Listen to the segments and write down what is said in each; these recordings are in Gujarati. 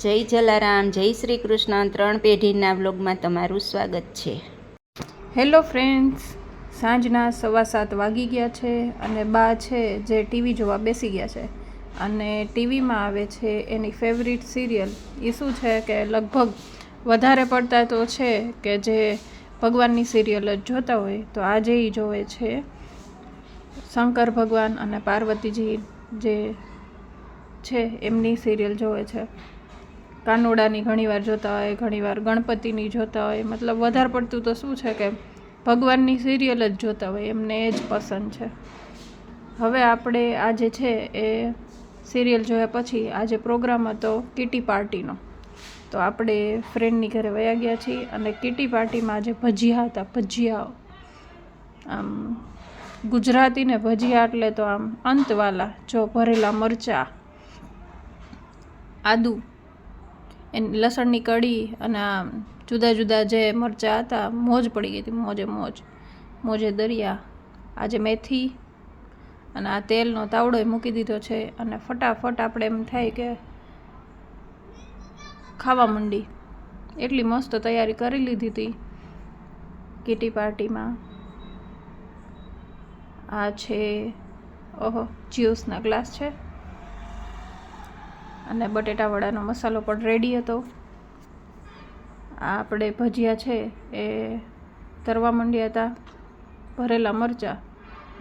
જય જલારામ, જય શ્રી કૃષ્ણ. 3 પેઢીના વ્લોગમાં તમારું સ્વાગત છે. હેલો ફ્રેન્ડ્સ, સાંજના 7:15 વાગી ગયા છે અને બા છે જે ટીવી જોવા બેસી ગયા છે અને ટીવીમાં આવે છે એની ફેવરિટ સિરિયલ. એ શું છે કે લગભગ વધારે પડતા તો છે કે જે ભગવાનની સિરિયલ જ જોતા હોય, તો આજે એ જોવે છે શંકર ભગવાન અને પાર્વતીજી જે છે એમની સિરિયલ જોવે છે. કાનોડાની ઘણીવાર જોતા હોય, ઘણીવાર ગણપતિની જોતા હોય, મતલબ વધારે પડતું તો શું છે કે ભગવાનની સિરિયલ જ જોતા હોય, એમને એ જ પસંદ છે. હવે આપણે આજે છે એ સિરિયલ જોયા પછી આજે પ્રોગ્રામ હતો કીટી પાર્ટીનો, તો આપણે ફ્રેન્ડની ઘરે વયા ગયા છીએ અને કીટી પાર્ટીમાં આજે ભજીયા હતા. ભજીયા આમ ગુજરાતીને ભજીયા એટલે તો આમ અંતવાલા, જો ભરેલા મરચાં, આદુ, એની લસણની કઢી અને આમ જુદા જુદા જે મરચાં હતા, મોજ પડી ગઈ હતી. મોજે દરિયા. આજે મેથી અને આ તેલનો તાવડો મૂકી દીધો છે અને ફટાફટ આપણે એમ થાય કે ખાવા માંડી, એટલી મસ્ત તૈયારી કરી લીધી હતી કીટી પાર્ટીમાં. આ છે જ્યુસના ગ્લાસ છે અને બટેટાવડાનો મસાલો પણ રેડી હતો. આ આપણે ભજીયા છે એ તરવા માંડ્યા હતા. ભરેલા મરચાં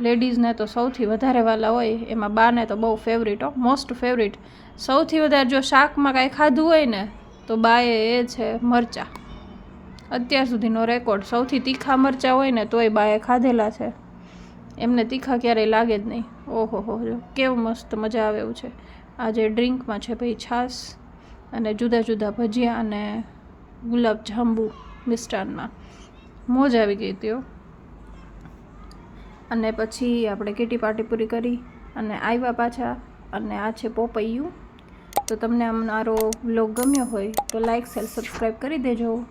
લેડીઝને તો સૌથી વધારે વાલા હોય, એમાં બાને તો બહુ ફેવરિટ, મોસ્ટ ફેવરિટ. સૌથી વધારે જો શાકમાં કાંઈ ખાધું હોય ને તો બાએ એ છે મરચાં. અત્યાર સુધીનો રેકોર્ડ, સૌથી તીખા મરચાં હોય ને તોય બાએ ખાધેલા છે. એમને તીખા ક્યારેય લાગે જ નહીં. ઓહો હો, કેવું મસ્ત મજા આવે એવું છે. આજે ડ્રિંકમાં છે ભાઈ છાશ અને જુદા જુદા ભજીયા અને ગુલાબ જાંબુ મિષ્ટાનમાં. મોજ આવી ગઈ હતી. અને પછી આપણે કીટી પાર્ટી પૂરી કરી અને આવ્યા પાછા. અને આ છે પોપૈયું. તો તમને અમારો વ્લોગ ગમ્યો હોય તો લાઈક, શેર, સબસ્ક્રાઈબ કરી દેજો.